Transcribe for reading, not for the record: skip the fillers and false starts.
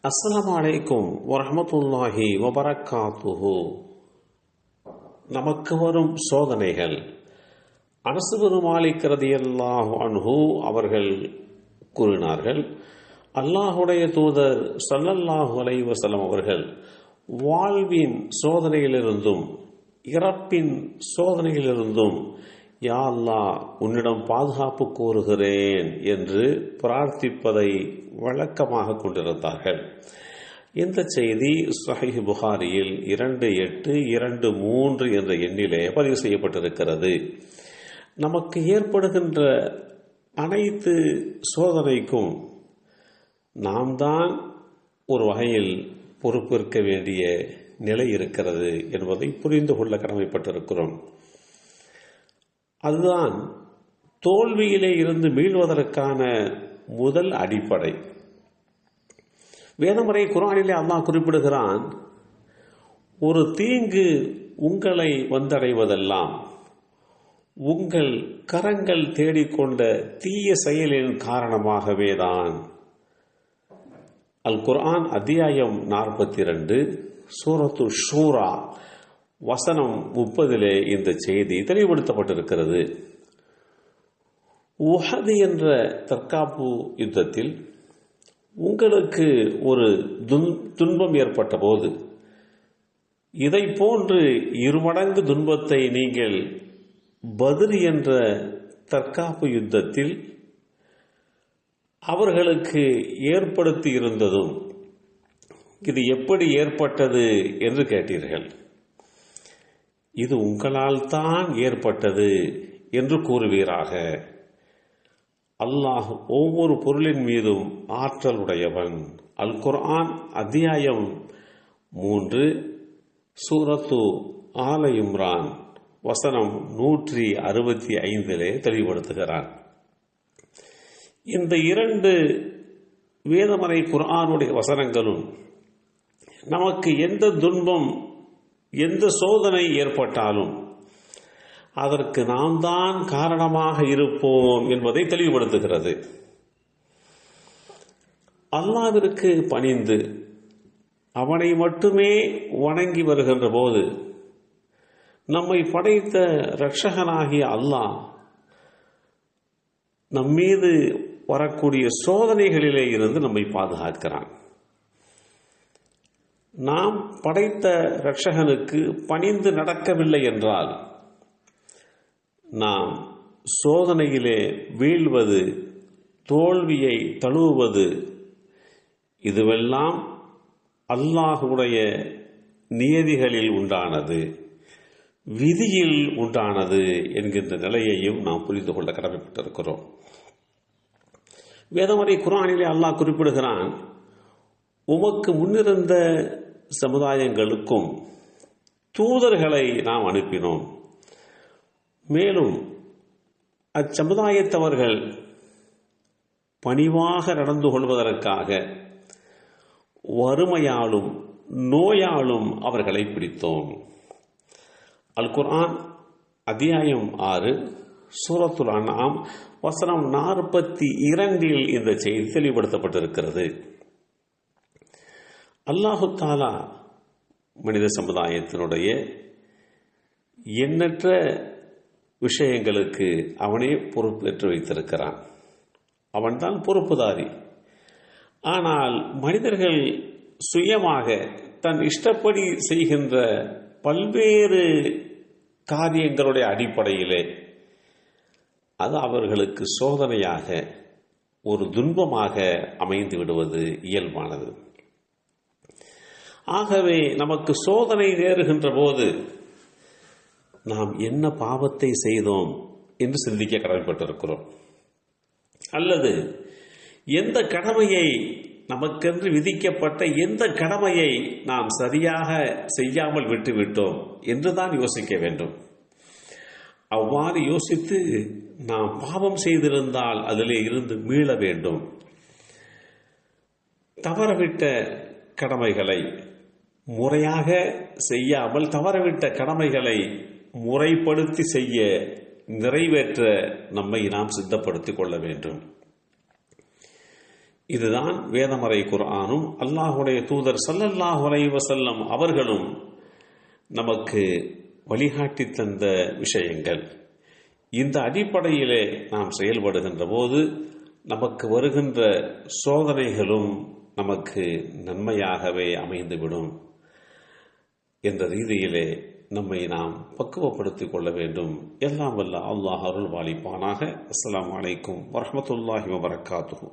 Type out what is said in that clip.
அஸ்ஸலாமு அலைக்கும் வரஹ்மத்துல்லாஹி வபரகாத்துஹு. நமக்கு வரும் சோதனைகள். அனஸ் பின் மாலிக் ரலியல்லாஹு அன்ஹு அவர்கள் கூறினார்கள், அல்லாஹுடைய தூதர் ஸல்லல்லாஹு அலைஹி வஸல்லம் அவர்கள் வாழ்வின் சோதனையிலிருந்தும் இறப்பின் சோதனையிலிருந்தும் யா அல்லாஹ் உன்னிடம் பாதுகாப்பு கோருகிறேன் என்று பிரார்த்திப்பதை வழக்கமாக கொண்டிருந்தார்கள். இந்த செய்தி ஸஹீஹ் புகாரியில் 2823 என்ற எண்ணிலே பதிவு செய்யப்பட்டிருக்கிறது. நமக்கு ஏற்படுகின்ற அனைத்து சோதனைக்கும் நாம் தான் ஒரு வகையில் பொறுப்பேற்க வேண்டிய நிலை இருக்கிறது என்பதை புரிந்து கொள்ள கடமைப்பட்டிருக்கிறோம். அதுதான் தோல்வியிலே இருந்து மீள்வதற்கான முதல் அடிப்படை. வேதமுறை குர்ஆனிலே அல்லாஹ் குறிப்பிடுகிறான், ஒரு தீங்கு உங்களை வந்தடைவதெல்லாம் உங்கள் கரங்கள் தேடிக்கொண்ட தீய செயலின் காரணமாகவேதான். அல் குர்ஆன் அத்தியாயம் 42 சூரத்து ஷூரா வசனம் 30 இந்த செய்தி தெளிவுபடுத்தப்பட்டிருக்கிறது. உஹது என்ற தற்காப்பு யுத்தத்தில் உங்களுக்கு ஒரு துன்பம் ஏற்பட்ட போது இதை போன்று 2 மடங்கு துன்பத்தை நீங்கள் பத்ர் என்ற தற்காப்பு யுத்தத்தில் அவர்களுக்கு ஏற்படுத்தி இருந்ததும் இது எப்படி ஏற்பட்டது என்று கேட்டீர்கள். இது உங்களால் தான் ஏற்பட்டது என்று கூறுவீராக. அல்லாஹ் ஒவ்வொரு பொருளின் மீதும் ஆற்றல் உடையவன். அல் குர்ஆன் அத்தியாயம் 3 சூரத்து ஆல இம்ரான் வசனம் 165 தெளிவுபடுத்துகிறான். இந்த 2 வேதமறை குர்ஆனுடைய வசனங்களும் நமக்கு எந்த துன்பம் எந்த சோதனை ஏற்பட்டாலும் அதற்கு நாம் தான் காரணமாக இருப்போம் என்பதை தெளிவுபடுத்துகிறது. அல்லாஹ்விற்கு பணிந்து அவனை மட்டுமே வணங்கி வருகின்ற போது நம்மை படைத்த இரட்சகனாகிய அல்லாஹ் நம்மீது வரக்கூடிய சோதனைகளிலே இருந்து நம்மை பாதுகாக்கிறான். நாம் படைத்த இரட்சகனுக்கு பணிந்து நடக்கவில்லை என்றால் நாம் சோதனையிலே வீழ்வது, தோல்வியை தழுவுவது, இதுவெல்லாம் அல்லாஹுடைய நியதிகளில் உண்டானது, விதியில் உண்டானது என்கின்ற நிலையையும் நாம் புரிந்து கொள்ள கடமைப்பட்டிருக்கிறோம். வேதமறை குர்ஆனிலே அல்லாஹ் குறிப்பிடுகிறான், உமக்கு முன்னிருந்த சமுதாயங்களுக்கும் தூதர்களை நாம் அனுப்பினோம். மேலும் அச்சமுதாயத்தவர்கள் பணிவாக நடந்து கொள்வதற்காக வறுமையாலும் நோயாலும் அவர்களை பிடித்தோம். அல் குர்ஆன் அத்தியாயம் 6 சூரத்துல் அன்ஆம் வசனம் 42 இந்த செய்தி தெளிவுபடுத்தப்பட்டிருக்கிறது. அல்லாஹு தஆலா மனித சமுதாயத்தினுடைய எண்ணற்ற விஷயங்களுக்கு அவனே பொறுப்பேற்று வைத்திருக்கிறான். அவன்தான் பொறுப்புதாரி. ஆனால் மனிதர்கள் சுயமாக தன் இஷ்டப்படி செய்கின்ற பல்வேறு காரியங்களுடைய அடிப்படையிலே அது அவர்களுக்கு சோதனையாக ஒரு துன்பமாக அமைந்து விடுவது இயல்பானது. ஆகவே நமக்கு சோதனை நேருகின்ற போது நாம் என்ன பாவத்தை செய்தோம் என்று சிந்திக்க கடமைப்பட்டிருக்கிறோம், அல்லது எந்த கடமையை நமக்கென்று விதிக்கப்பட்ட எந்த கடமையை நாம் சரியாக செய்யாமல் விட்டுவிட்டோம் என்றுதான் யோசிக்க வேண்டும். அவ்வாறு யோசித்து நாம் பாவம் செய்திருந்தால் அதிலே இருந்து மீள வேண்டும். தவறவிட்ட கடமைகளை முறையாக செய்யாமல் தவறவிட்ட கடமைகளை முறைப்படுத்தி செய்ய நிறைவேற்ற நம்மை நாம் சித்தப்படுத்திக் கொள்ள வேண்டும். இதுதான் வேதமறை குர்ஆனும் அல்லாஹுடைய தூதர் ஸல்லல்லாஹு அலைஹி வஸல்லம் அவர்களும் நமக்கு வழிகாட்டி தந்த விஷயங்கள். இந்த அடிப்படையிலே நாம் செயல்படுகின்ற போது நமக்கு வருகின்ற சோதனைகளும் நமக்கு நன்மையாகவே அமைந்துவிடும் என்ற ரீதியிலே நம்மை நாம் பக்குவப்படுத்திக் கொள்ள வேண்டும். எல்லாம் வல்ல அல்லாஹ் அருள் பாலிப்பானாக. அஸ்ஸலாமு அலைக்கும் வரஹ்மத்துல்லாஹி வபரகாத்துஹு.